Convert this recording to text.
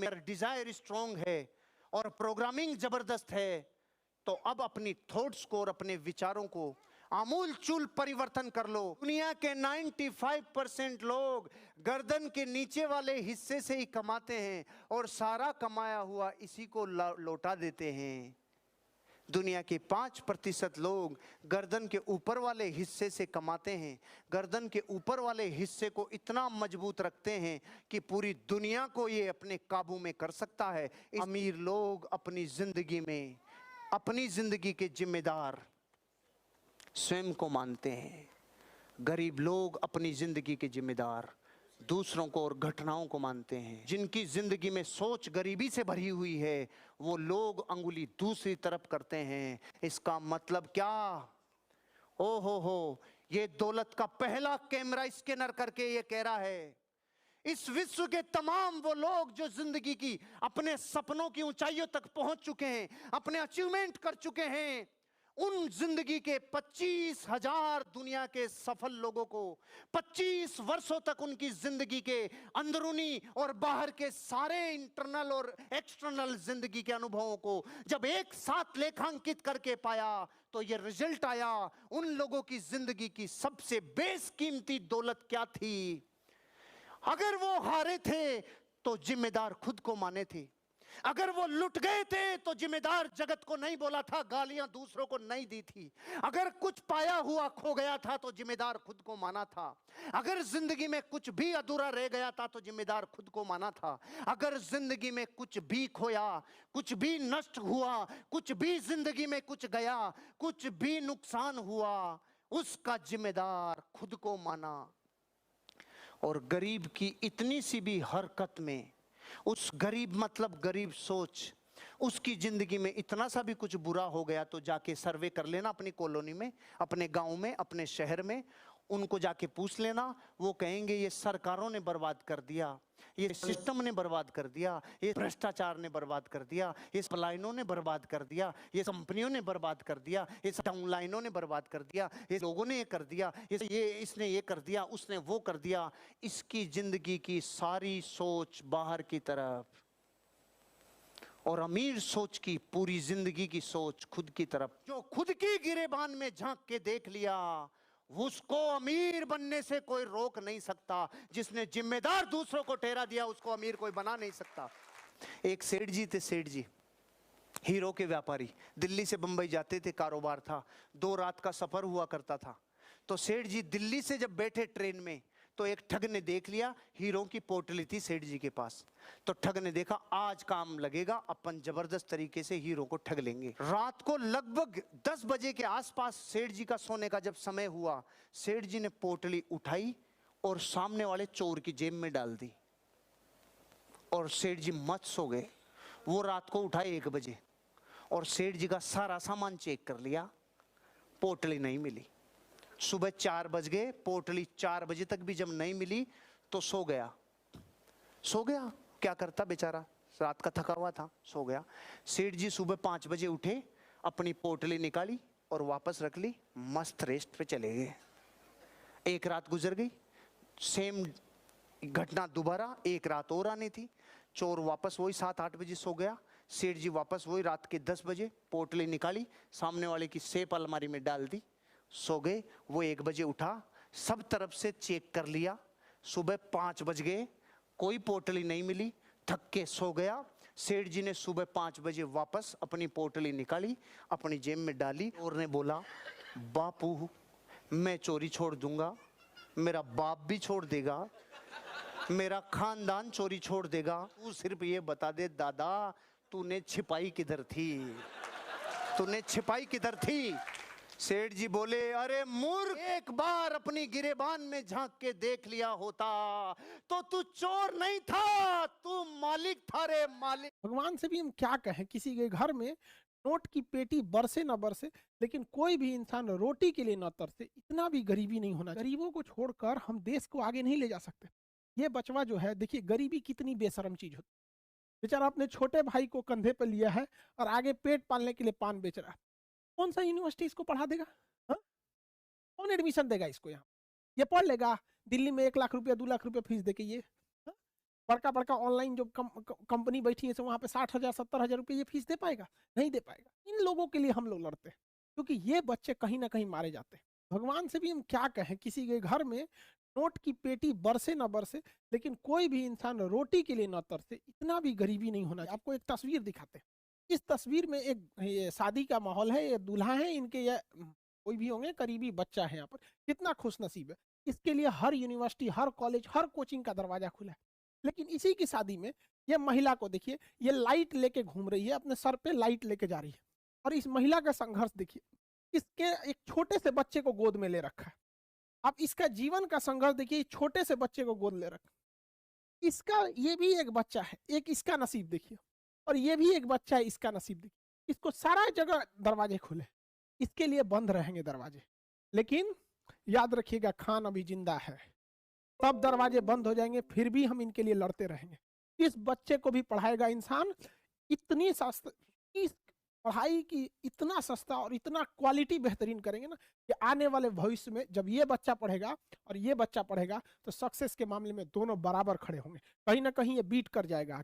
में Dzire strong है और प्रोग्रामिंग जबरदस्त है, तो अब अपनी थॉट्स को और अपने विचारों को आमूल चूल परिवर्तन कर लो। दुनिया के 95% लोग गर्दन के नीचे वाले हिस्से से ही कमाते हैं और सारा कमाया हुआ इसी को लौटा देते हैं। दुनिया के 5% लोग गर्दन के ऊपर वाले हिस्से से कमाते हैं, गर्दन के ऊपर वाले हिस्से को इतना मजबूत रखते हैं कि पूरी दुनिया को ये अपने काबू में कर सकता है। अमीर लोग अपनी जिंदगी में अपनी जिंदगी के जिम्मेदार स्वयं को मानते हैं, गरीब लोग अपनी जिंदगी के जिम्मेदार दूसरों को और घटनाओं को मानते हैं। जिनकी जिंदगी में सोच गरीबी से भरी हुई है, वो लोग अंगुली दूसरी तरफ करते हैं। इसका मतलब क्या? ओ हो, ये दौलत का पहला कैमरा स्कैनर करके ये कह रहा है, इस विश्व के तमाम वो लोग जो जिंदगी की अपने सपनों की ऊंचाइयों तक पहुंच चुके हैं, अपने अचीवमेंट कर चुके हैं, उन जिंदगी के 25,000 दुनिया के सफल लोगों को 25 वर्षों तक उनकी जिंदगी के अंदरूनी और बाहर के सारे इंटरनल और एक्सटर्नल जिंदगी के अनुभवों को जब एक साथ लेखांकित करके पाया, तो ये रिजल्ट आया, उन लोगों की जिंदगी की सबसे बेशकीमती दौलत क्या थी। अगर वो हारे थे तो जिम्मेदार खुद को माने थे, अगर वो लुट गए थे तो जिम्मेदार जगत को नहीं बोला था, गालियां दूसरों को नहीं दी थी, अगर कुछ पाया हुआ खो गया था तो जिम्मेदार खुद को माना था, अगर जिंदगी में कुछ भी अधूरा रह गया था तो जिम्मेदार खुद को माना था, अगर जिंदगी में कुछ भी खोया, कुछ भी नष्ट हुआ, कुछ भी जिंदगी में कुछ गया, कुछ भी नुकसान हुआ, उसका जिम्मेदार खुद को माना। और गरीब की इतनी सी भी हरकत में, उस गरीब मतलब गरीब सोच, उसकी जिंदगी में इतना सा भी कुछ बुरा हो गया तो जाके सर्वे कर लेना अपनी कॉलोनी में, अपने गांव में, अपने शहर में, उनको जाके पूछ लेना। वो कहेंगे ये सरकारों ने बर्बाद कर दिया, ये सिस्टम ने बर्बाद कर दिया, ये भ्रष्टाचार ने बर्बाद कर दिया, ये पलायनों ने बर्बाद कर दिया, ये कंपनियों ने बर्बाद कर दिया, ये डाउनलाइनों ने बर्बाद कर दिया, ये लोगों ने ये कर दिया, ये इसने ये कर दिया, उसने वो कर दिया। इसकी जिंदगी की सारी सोच बाहर की तरफ और अमीर सोच की पूरी जिंदगी की सोच खुद की तरफ। जो खुद की गिरेबान में झांक के देख लिया, उसको अमीर बनने से कोई रोक नहीं सकता। जिसने जिम्मेदार दूसरों को ठहरा दिया, उसको अमीर कोई बना नहीं सकता। एक सेठ जी थे, सेठ जी हीरो के व्यापारी, दिल्ली से बंबई जाते थे, कारोबार था, 2 रात का सफर हुआ करता था। तो सेठ जी दिल्ली से जब बैठे ट्रेन में, तो एक ठग ने देख लिया, हीरो की पोटली थी सेठ जी के पास। तो ठग ने देखा आज काम लगेगा, अपन जबरदस्त तरीके से हीरो को ठग लेंगे। रात को लगभग 10 बजे के आसपास सेठ जी का सोने का जब समय हुआ, सेठ जी ने पोटली उठाई और सामने वाले चोर की जेब में डाल दी और सेठ जी मत सो गए। वो रात को उठाए 1 बजे और सेठ जी का सारा सामान चेक कर लिया, पोटली नहीं मिली। सुबह 4 बज गए, पोटली 4 बजे तक भी जब नहीं मिली तो सो गया। क्या करता बेचारा, रात का थका हुआ था, सो गया। सेठ जी सुबह 5 बजे उठे, अपनी पोटली निकाली और वापस रख ली, मस्त रेस्ट पे चले गए। 1 रात गुजर गई, सेम घटना दोबारा 1 रात और आनी थी। चोर वापस वही 7-8 बजे सो गया, सेठ जी वापस वही रात के 10 बजे पोटली निकाली, सामने वाले की सेफ अलमारी में डाल दी, सो गए। वो 1 बजे उठा, सब तरफ से चेक कर लिया, सुबह 5 बज गए, कोई पोटली नहीं मिली, थक के सो गया। सेठ जी ने सुबह 5 बजे वापस अपनी पोटली निकाली, अपनी जेब में डाली और ने बोला, बापू मैं चोरी छोड़ दूंगा, मेरा बाप भी छोड़ देगा, मेरा खानदान चोरी छोड़ देगा, तू सिर्फ ये बता दे दादा, तूने छिपाई किधर थी, तूने छिपाई किधर थी। सेठ जी बोले, अरे मूर्ख, एक बार अपनी गिरेबान में झांक के देख लिया होता तो तू चोर नहीं था, तू मालिक था रे मालिक। भगवान से भी हम क्या कहें, किसी के घर में नोट की पेटी बरसे ना बरसे, लेकिन कोई भी इंसान रोटी के लिए ना तरसे, इतना भी गरीबी नहीं होना। गरीबों को छोड़कर हम देश को आगे नहीं ले जा सकते। ये बचवा जो है, देखिए गरीबी कितनी बेशरम चीज होती है। बेचारा अपने छोटे भाई को कंधे पर लिया है और आगे पेट पालने के लिए पान बेच रहा है। कौन सा यूनिवर्सिटी इसको पढ़ा देगा? हाँ? कौन एडमिशन देगा इसको? यहाँ ये पढ़ लेगा, दिल्ली में 1 लाख रुपया 2 लाख रुपया फीस देके ये। हाँ? बड़का बड़का ऑनलाइन जो कंपनी बैठी है से वहां पे 60,000 70,000 रुपये ये फीस दे पाएगा? नहीं दे पाएगा। इन लोगों के लिए हम लोग लड़ते हैं क्योंकि ये बच्चे कहीं ना कहीं मारे जाते हैं। भगवान से भी हम क्या कहें, किसी के घर में नोट की पेटी बरसे ना बरसे, लेकिन कोई भी इंसान रोटी के लिए ना तरसे, इतना भी गरीबी नहीं होना चाहिए। आपको एक तस्वीर दिखाते हैं। इस तस्वीर में एक ये शादी का माहौल है, ये दूल्हा है, इनके ये कोई भी होंगे करीबी बच्चा है यहाँ पर। कितना खुश नसीब है, इसके लिए हर यूनिवर्सिटी, हर कॉलेज, हर कोचिंग का दरवाजा खुला है। लेकिन इसी की शादी में ये महिला को देखिए, ये लाइट लेके घूम रही है, अपने सर पे लाइट लेके जा रही है। और इस महिला का संघर्ष देखिए, इसके एक छोटे से बच्चे को गोद में ले रखा है। आप इसका जीवन का संघर्ष देखिए, छोटे से बच्चे को गोद ले रखा। इसका ये भी एक बच्चा है, एक इसका नसीब देखिए, और ये भी एक बच्चा है, इसका नसीब देखिए। इसको सारा जगह दरवाजे खुले, इसके लिए बंद रहेंगे दरवाजे। लेकिन याद रखिएगा, खान अभी जिंदा है, तब दरवाजे बंद हो जाएंगे, फिर भी हम इनके लिए लड़ते रहेंगे। इस बच्चे को भी पढ़ाएगा इंसान, इतनी सस्ता, इस पढ़ाई की इतना सस्ता और इतना क्वालिटी बेहतरीन करेंगे ना कि आने वाले भविष्य में जब ये बच्चा पढ़ेगा और ये बच्चा पढ़ेगा तो सक्सेस के मामले में दोनों बराबर खड़े होंगे। कहीं ना कहीं ये बीट कर जाएगा।